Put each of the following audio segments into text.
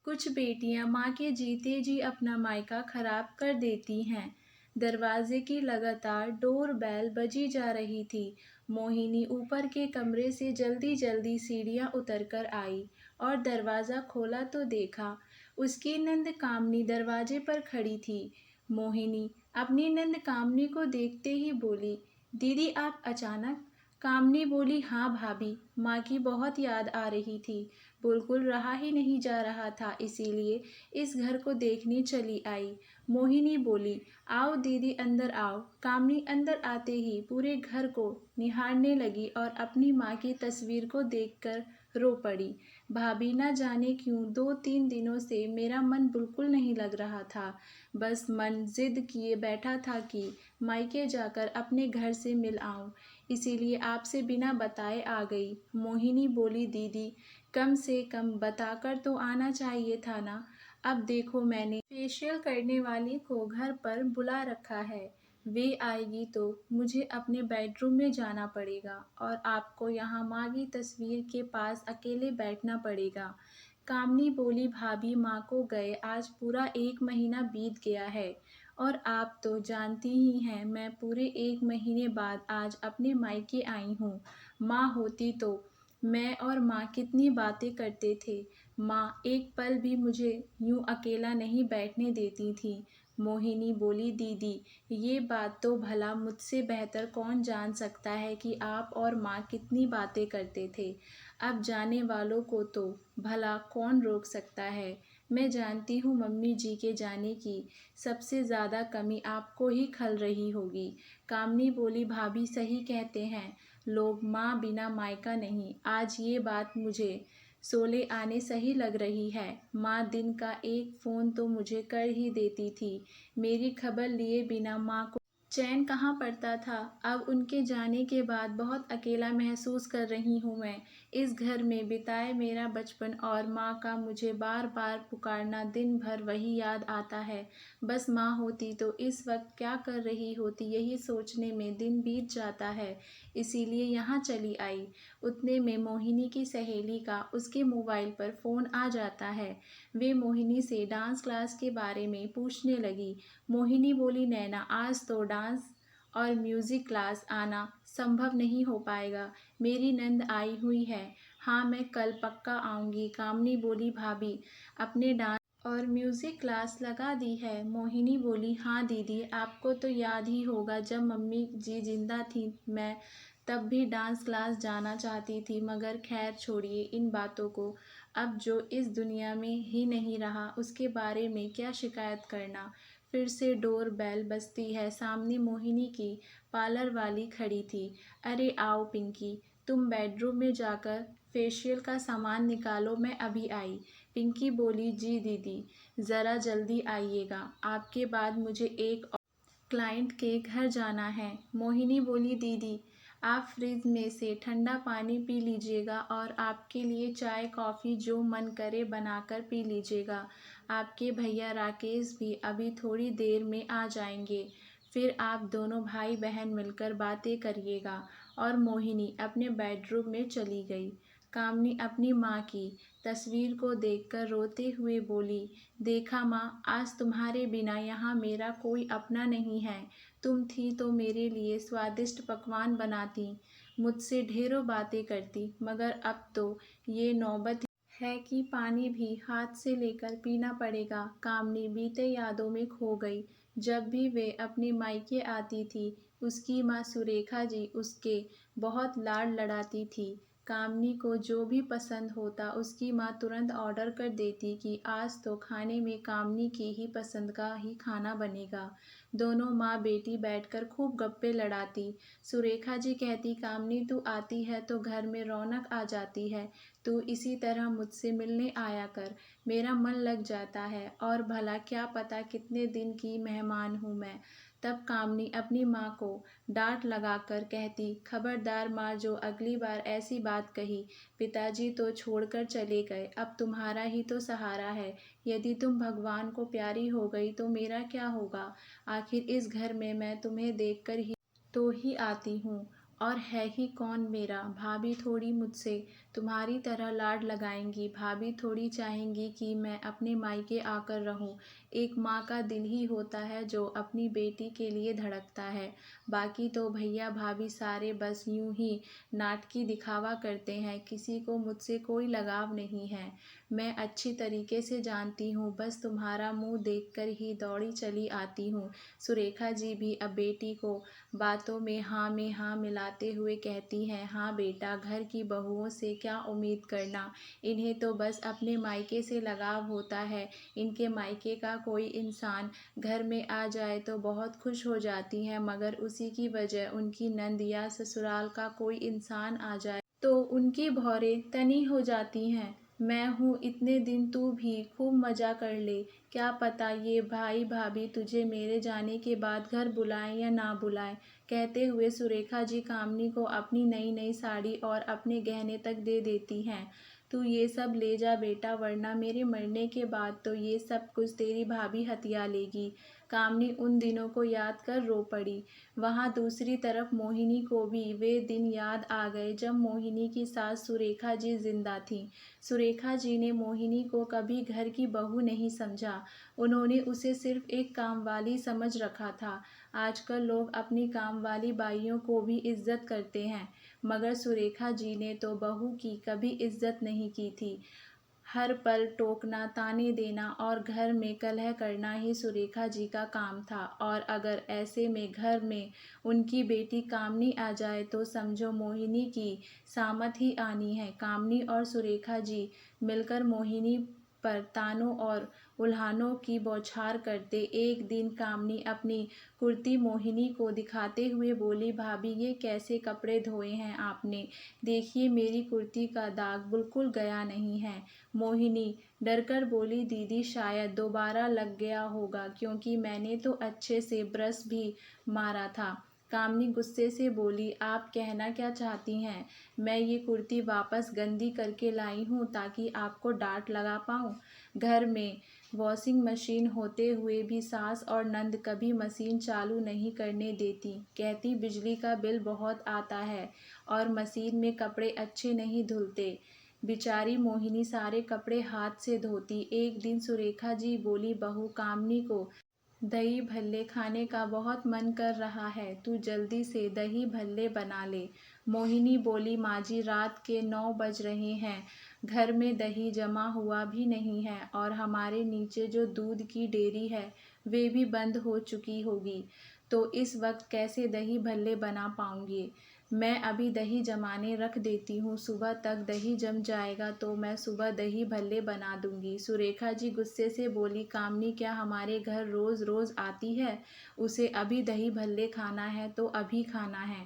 कुछ बेटियां माँ के जीते जी अपना मायका खराब कर देती हैं। दरवाजे की लगातार डोर बेल बजी जा रही थी। मोहिनी ऊपर के कमरे से जल्दी जल्दी सीढ़ियां उतरकर आई और दरवाज़ा खोला तो देखा उसकी नंद कामनी दरवाजे पर खड़ी थी। मोहिनी अपनी नंद कामनी को देखते ही बोली, दीदी आप अचानक? कामनी बोली, हाँ भाभी, माँ की बहुत याद आ रही थी। बिल्कुल रहा ही नहीं जा रहा था, इसीलिए इस घर को देखने चली आई। मोहिनी बोली, आओ दीदी अंदर आओ। कामनी अंदर आते ही पूरे घर को निहारने लगी और अपनी माँ की तस्वीर को देखकर रो पड़ी। भाभी ना जाने क्यों 2-3 दिनों से मेरा मन बिल्कुल नहीं लग रहा था। बस मन जिद किए बैठा था कि मायके जाकर अपने घर से मिल आऊं, इसीलिए आपसे बिना बताए आ गई। मोहिनी बोली, दीदी कम से कम बताकर तो आना चाहिए था ना। अब देखो मैंने फेशियल करने वाली को घर पर बुला रखा है, वे आएगी तो मुझे अपने बेडरूम में जाना पड़ेगा और आपको यहाँ माँ की तस्वीर के पास अकेले बैठना पड़ेगा। कामनी बोली, भाभी माँ को गए आज पूरा 1 महीना बीत गया है और आप तो जानती ही हैं मैं पूरे 1 महीने बाद आज अपने मायके आई हूँ। माँ होती तो मैं और माँ कितनी बातें करते थे। माँ एक पल भी मुझे यूं अकेला नहीं बैठने देती थी। मोहिनी बोली, दीदी ये बात तो भला मुझसे बेहतर कौन जान सकता है कि आप और माँ कितनी बातें करते थे। अब जाने वालों को तो भला कौन रोक सकता है। मैं जानती हूँ मम्मी जी के जाने की सबसे ज़्यादा कमी आपको ही खल रही होगी। कामनी बोली, भाभी सही कहते हैं लोग, माँ बिना मायका नहीं। आज ये बात मुझे सोले आने सही लग रही है। माँ दिन का एक फ़ोन तो मुझे कर ही देती थी। मेरी खबर लिए बिना माँ को चैन कहाँ पड़ता था। अब उनके जाने के बाद बहुत अकेला महसूस कर रही हूँ मैं। इस घर में बिताए मेरा बचपन और माँ का मुझे बार बार पुकारना, दिन भर वही याद आता है। बस माँ होती तो इस वक्त क्या कर रही होती, यही सोचने में दिन बीत जाता है, इसीलिए यहाँ चली आई। उतने में मोहिनी की सहेली का उसके मोबाइल पर फ़ोन आ जाता है। वे मोहिनी से डांस क्लास के बारे में पूछने लगी। मोहिनी बोली, नैना आज तो डांस और म्यूज़िक क्लास आना संभव नहीं हो पाएगा, मेरी नंद आई हुई है। हाँ मैं कल पक्का आऊँगी। कामनी बोली, भाभी अपने डांस और म्यूज़िक क्लास लगा दी है। मोहिनी बोली, हाँ दीदी आपको तो याद ही होगा जब मम्मी जी जिंदा थी मैं तब भी डांस क्लास जाना चाहती थी, मगर खैर छोड़िए इन बातों को। अब जो इस दुनिया में ही नहीं रहा उसके बारे में क्या शिकायत करना। फिर से डोर बेल बजती है। सामने मोहिनी की पार्लर वाली खड़ी थी। अरे आओ पिंकी, तुम बेडरूम में जाकर फेशियल का सामान निकालो, मैं अभी आई। पिंकी बोली, जी दीदी ज़रा जल्दी आइएगा, आपके बाद मुझे एक क्लाइंट के घर जाना है। मोहिनी बोली, दीदी आप फ्रिज में से ठंडा पानी पी लीजिएगा और आपके लिए चाय कॉफ़ी जो मन करे बनाकर पी लीजिएगा। आपके भैया राकेश भी अभी थोड़ी देर में आ जाएंगे, फिर आप दोनों भाई बहन मिलकर बातें करिएगा। और मोहिनी अपने बेडरूम में चली गई। कामनी अपनी माँ की तस्वीर को देखकर रोते हुए बोली, देखा माँ आज तुम्हारे बिना यहाँ मेरा कोई अपना नहीं है। तुम थी तो मेरे लिए स्वादिष्ट पकवान बनाती, मुझसे ढेरों बातें करती, मगर अब तो ये नौबत है कि पानी भी हाथ से लेकर पीना पड़ेगा। कामनी बीते यादों में खो गई। जब भी वे अपने मायके आती थी उसकी माँ सुरेखा जी उसके बहुत लाड लड़ाती थी। कामनी को जो भी पसंद होता उसकी माँ तुरंत ऑर्डर कर देती कि आज तो खाने में कामनी की ही पसंद का ही खाना बनेगा। दोनों माँ बेटी बैठकर खूब गप्पे लड़ाती। सुरेखा जी कहती, कामनी तू आती है तो घर में रौनक आ जाती है, तू इसी तरह मुझसे मिलने आया कर, मेरा मन लग जाता है, और भला क्या पता कितने दिन की मेहमान हूँ मैं। तब कामनी अपनी माँ को डांट लगाकर कहती, खबरदार माँ, जो अगली बार ऐसी बात कही, पिताजी तो छोड़कर चले गए, अब तुम्हारा ही तो सहारा है। यदि तुम भगवान को प्यारी हो गई तो मेरा क्या होगा। आखिर इस घर में मैं तुम्हें देखकर ही तो ही आती हूँ। और है ही कौन मेरा। भाभी थोड़ी मुझसे तुम्हारी तरह लाड लगाएंगी, भाभी थोड़ी चाहेंगी कि मैं अपने मायके आकर रहूं। एक माँ का दिल ही होता है जो अपनी बेटी के लिए धड़कता है। बाकी तो भैया भाभी सारे बस यूं ही नाटकी दिखावा करते हैं, किसी को मुझसे कोई लगाव नहीं है। मैं अच्छी तरीके से जानती हूँ, बस तुम्हारा मुंह देखकर ही दौड़ी चली आती हूँ। सुरेखा जी भी अब बेटी को बातों में हाँ मिलाते हुए कहती हैं, हाँ बेटा, घर की बहुओं से क्या उम्मीद करना, इन्हें तो बस अपने मायके से लगाव होता है। इनके मायके का कोई इंसान घर में आ जाए तो बहुत खुश हो जाती हैं, मगर उसी की वजह उनकी नंद या ससुराल का कोई इंसान आ जाए तो उनकी भौरें तनी हो जाती हैं। मैं हूँ इतने दिन, तू भी खूब मज़ा कर ले। क्या पता ये भाई भाभी तुझे मेरे जाने के बाद घर बुलाएं या ना बुलाएं। कहते हुए सुरेखा जी कामनी को अपनी नई नई साड़ी और अपने गहने तक दे देती हैं। तू ये सब ले जा बेटा, वरना मेरे मरने के बाद तो ये सब कुछ तेरी भाभी हथिया लेगी। कामनी उन दिनों को याद कर रो पड़ी। वहाँ दूसरी तरफ मोहिनी को भी वे दिन याद आ गए जब मोहिनी की सास सुरेखा जी जिंदा थीं। सुरेखा जी ने मोहिनी को कभी घर की बहू नहीं समझा, उन्होंने उसे सिर्फ एक कामवाली समझ रखा था। आजकल लोग अपनी कामवाली बाइयों को भी इज्जत करते हैं, मगर सुरेखा जी ने तो बहू की कभी इज्जत नहीं की थी। हर पल टोकना, ताने देना और घर में कलह करना ही सुरेखा जी का काम था। और अगर ऐसे में घर में उनकी बेटी कामनी आ जाए तो समझो मोहिनी की सामत ही आनी है। कामनी और सुरेखा जी मिलकर मोहिनी पर तानों और उल्हानों की बौछार करते। एक दिन कामनी अपनी कुर्ती मोहिनी को दिखाते हुए बोली, भाभी ये कैसे कपड़े धोए हैं आपने, देखिए मेरी कुर्ती का दाग बिल्कुल गया नहीं है। मोहिनी डरकर बोली, दीदी शायद दोबारा लग गया होगा, क्योंकि मैंने तो अच्छे से ब्रश भी मारा था। कामनी गुस्से से बोली, आप कहना क्या चाहती हैं? मैं ये कुर्ती वापस गंदी करके लाई हूँ ताकि आपको डांट लगा पाऊँ। घर में वॉशिंग मशीन होते हुए भी सास और नंद कभी मशीन चालू नहीं करने देती। कहती बिजली का बिल बहुत आता है और मशीन में कपड़े अच्छे नहीं धुलते। बेचारी मोहिनी सारे कपड़े हाथ से धोती। एक दिन सुरेखा जी बोली, बहू कामनी को दही भल्ले खाने का बहुत मन कर रहा है, तू जल्दी से दही भल्ले बना ले। मोहिनी बोली, माँ जी रात के 9 बज रहे हैं, घर में दही जमा हुआ भी नहीं है और हमारे नीचे जो दूध की डेयरी है वे भी बंद हो चुकी होगी, तो इस वक्त कैसे दही भल्ले बना पाऊंगी। मैं अभी दही जमाने रख देती हूँ, सुबह तक दही जम जाएगा तो मैं सुबह दही भल्ले बना दूंगी। सुरेखा जी गुस्से से बोली, कामनी क्या हमारे घर रोज रोज आती है? उसे अभी दही भल्ले खाना है तो अभी खाना है।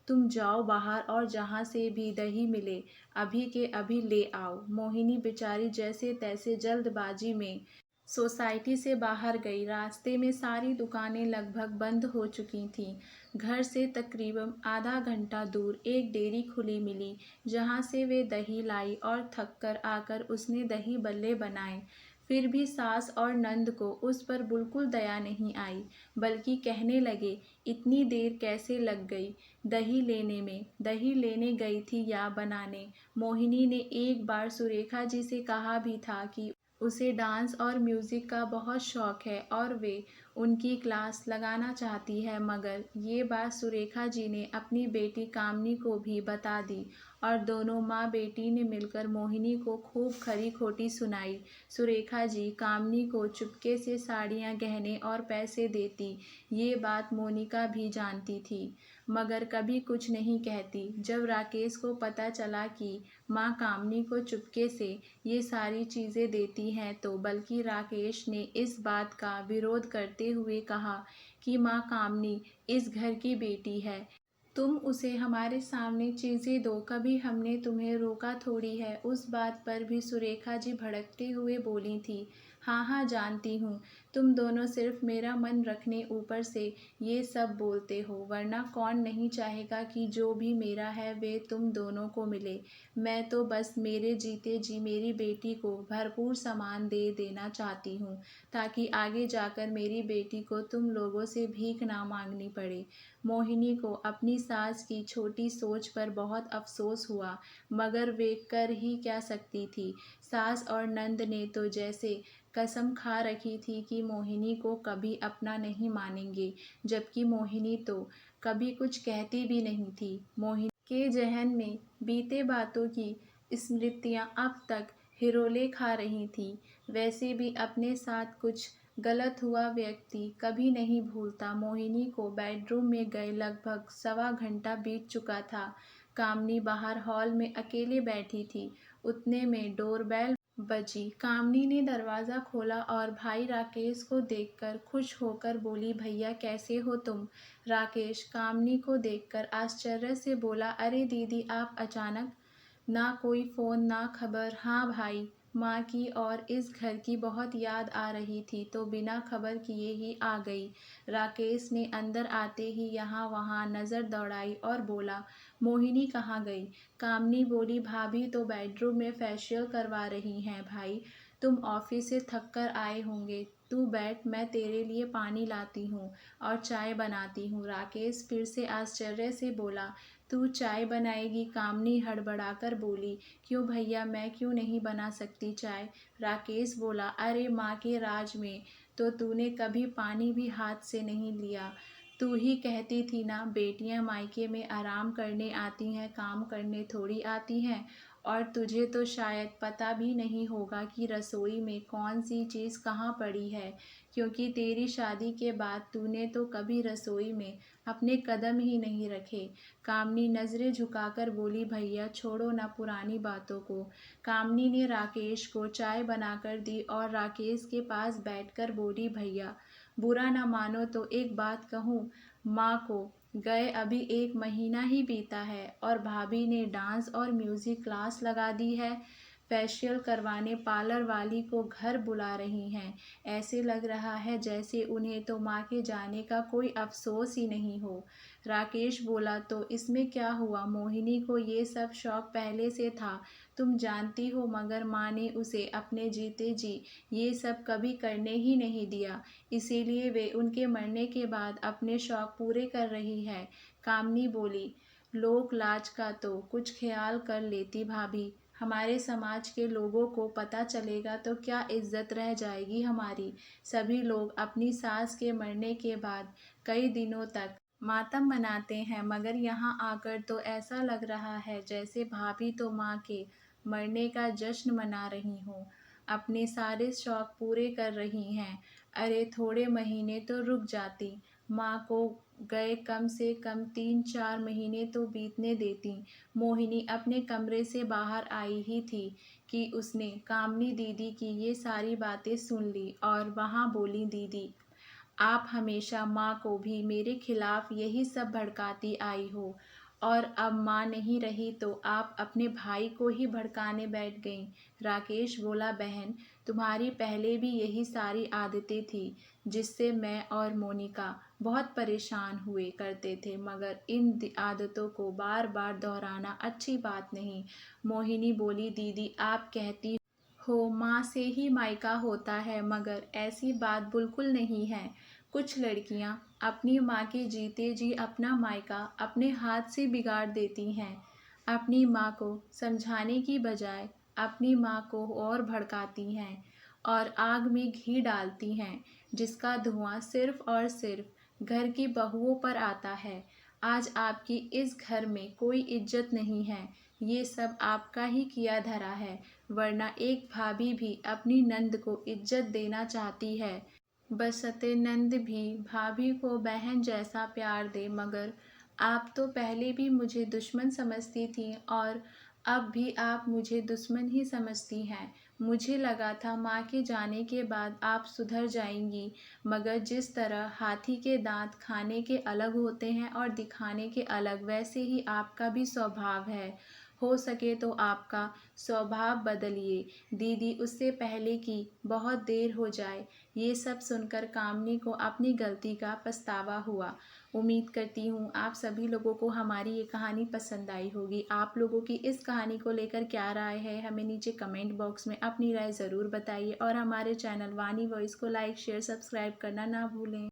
तुम जाओ बाहर और जहाँ से भी दही मिले अभी के अभी ले आओ। मोहिनी बेचारी जैसे तैसे जल्दबाजी में सोसाइटी से बाहर गई। रास्ते में सारी दुकानें लगभग बंद हो चुकी थीं। घर से तकरीबन आधा घंटा दूर एक डेयरी खुली मिली, जहाँ से वे दही लाई और थक कर आकर उसने दही बल्ले बनाए। फिर भी सास और नंद को उस पर बिल्कुल दया नहीं आई, बल्कि कहने लगे, इतनी देर कैसे लग गई दही लेने में? दही लेने गई थी या बनाने? मोहिनी ने एक बार सुरेखा जी से कहा भी था कि उसे डांस और म्यूज़िक का बहुत शौक है और वे उनकी क्लास लगाना चाहती है, मगर ये बात सुरेखा जी ने अपनी बेटी कामनी को भी बता दी और दोनों माँ बेटी ने मिलकर मोहिनी को खूब खरी खोटी सुनाई। सुरेखा जी कामनी को चुपके से साड़ियाँ, गहने और पैसे देती। ये बात मोनिका भी जानती थी, मगर कभी कुछ नहीं कहती। जब राकेश को पता चला कि माँ कामनी को चुपके से ये सारी चीज़ें देती हैं, तो बल्कि राकेश ने इस बात का विरोध करते हुए कहा कि माँ कामनी इस घर की बेटी है, तुम उसे हमारे सामने चीज़ें दो, कभी हमने तुम्हें रोका थोड़ी है। उस बात पर भी सुरेखा जी भड़कते हुए बोली थी, हाँ हाँ जानती हूँ, तुम दोनों सिर्फ मेरा मन रखने ऊपर से ये सब बोलते हो, वरना कौन नहीं चाहेगा कि जो भी मेरा है वे तुम दोनों को मिले। मैं तो बस मेरे जीते जी मेरी बेटी को भरपूर सामान दे देना चाहती हूँ, ताकि आगे जाकर मेरी बेटी को तुम लोगों से भीख ना मांगनी पड़े। मोहिनी को अपनी सास की छोटी सोच पर बहुत अफसोस हुआ, मगर वे कर ही क्या सकती थी। सास और नंद ने तो जैसे कसम खा रखी थी कि मोहिनी को कभी अपना नहीं मानेंगे, जबकि मोहिनी तो कभी कुछ कहती भी नहीं थी। मोहिनी के जहन में बीते बातों की स्मृतियां अब तक हिरोले खा रही थीं। वैसे भी अपने साथ कुछ गलत हुआ व्यक्ति कभी नहीं भूलता। मोहिनी को बेडरूम में गए लगभग 1.25 घंटा बीत चुका था। कामनी बाहर हॉल में अकेले बैठी थी। उतने में डोरबेल बजी। कामनी ने दरवाज़ा खोला और भाई राकेश को देखकर खुश होकर बोली, भैया कैसे हो तुम? राकेश कामनी को देखकर आश्चर्य से बोला, अरे दीदी आप अचानक, ना कोई फ़ोन ना खबर। हाँ भाई, माँ की और इस घर की बहुत याद आ रही थी तो बिना खबर किए ही आ गई। राकेश ने अंदर आते ही यहाँ वहाँ नज़र दौड़ाई और बोला, मोहिनी कहाँ गई? कामनी बोली, भाभी तो बेडरूम में फेशियल करवा रही हैं भाई, तुम ऑफिस से थक कर आए होंगे। तू बैठ, मैं तेरे लिए पानी लाती हूँ और चाय बनाती हूँ। राकेश फिर से आश्चर्य से बोला, तू चाय बनाएगी? कामनी हड़बड़ाकर बोली, क्यों भैया, मैं क्यों नहीं बना सकती चाय? राकेश बोला, अरे माँ के राज में तो तूने कभी पानी भी हाथ से नहीं लिया। तू ही कहती थी ना, बेटियां मायके में आराम करने आती हैं, काम करने थोड़ी आती हैं। और तुझे तो शायद पता भी नहीं होगा कि रसोई में कौन सी चीज़ कहाँ पड़ी है, क्योंकि तेरी शादी के बाद तूने तो कभी रसोई में अपने कदम ही नहीं रखे। कामनी नज़रें झुकाकर बोली, भैया छोड़ो ना पुरानी बातों को। कामनी ने राकेश को चाय बनाकर दी और राकेश के पास बैठकर बोली, भैया बुरा ना मानो तो एक बात कहूँ, माँ को गए अभी 1 महीना ही बीता है और भाभी ने डांस और म्यूज़िक क्लास लगा दी है। फेशियल करवाने पार्लर वाली को घर बुला रही हैं। ऐसे लग रहा है जैसे उन्हें तो माँ के जाने का कोई अफसोस ही नहीं हो। राकेश बोला, तो इसमें क्या हुआ? मोहिनी को ये सब शौक पहले से था, तुम जानती हो, मगर माँ ने उसे अपने जीते जी ये सब कभी करने ही नहीं दिया, इसीलिए वे उनके मरने के बाद अपने शौक पूरे कर रही है। कामनी बोली, लोक लाज का तो कुछ ख्याल कर लेती भाभी, हमारे समाज के लोगों को पता चलेगा तो क्या इज्जत रह जाएगी हमारी। सभी लोग अपनी सास के मरने के बाद कई दिनों तक मातम मनाते हैं, मगर यहाँ आकर तो ऐसा लग रहा है जैसे भाभी तो माँ के मरने का जश्न मना रही हों, अपने सारे शौक पूरे कर रही हैं। अरे थोड़े महीने तो रुक जाती, माँ को गए कम से कम 3-4 महीने तो बीतने देती। मोहिनी अपने कमरे से बाहर आई ही थी कि उसने कामनी दीदी की ये सारी बातें सुन ली और वहाँ बोली, दीदी आप हमेशा माँ को भी मेरे खिलाफ यही सब भड़काती आई हो, और अब माँ नहीं रही तो आप अपने भाई को ही भड़काने बैठ गईं। राकेश बोला, बहन तुम्हारी पहले भी यही सारी आदतें थी जिससे मैं और मोनिका बहुत परेशान हुए करते थे, मगर इन आदतों को बार बार दोहराना अच्छी बात नहीं। मोहिनी बोली, दीदी आप कहती हो माँ से ही मायका होता है, मगर ऐसी बात बिल्कुल नहीं है। कुछ लड़कियाँ अपनी माँ के जीते जी अपना मायका अपने हाथ से बिगाड़ देती हैं। अपनी माँ को समझाने की बजाय अपनी माँ को और भड़काती हैं और आग में घी डालती हैं, जिसका धुआं सिर्फ और सिर्फ घर की बहुओं पर आता है। आज आपकी इस घर में कोई इज्जत नहीं है, ये सब आपका ही किया धरा है, वरना एक भाभी भी अपनी नंद को इज्जत देना चाहती है। बशर्ते नंद भी भाभी को बहन जैसा प्यार दे, मगर आप तो पहले भी मुझे दुश्मन समझती थीं और अब भी आप मुझे दुश्मन ही समझती हैं। मुझे लगा था माँ के जाने के बाद आप सुधर जाएंगी, मगर जिस तरह हाथी के दांत खाने के अलग होते हैं और दिखाने के अलग, वैसे ही आपका भी स्वभाव है। हो सके तो आपका स्वभाव बदलिए दीदी, उससे पहले कि बहुत देर हो जाए। ये सब सुनकर कामनी को अपनी गलती का पछतावा हुआ। उम्मीद करती हूँ आप सभी लोगों को हमारी ये कहानी पसंद आई होगी। आप लोगों की इस कहानी को लेकर क्या राय है, हमें नीचे कमेंट बॉक्स में अपनी राय ज़रूर बताइए और हमारे चैनल वानी वॉइस को लाइक शेयर सब्सक्राइब करना ना भूलें।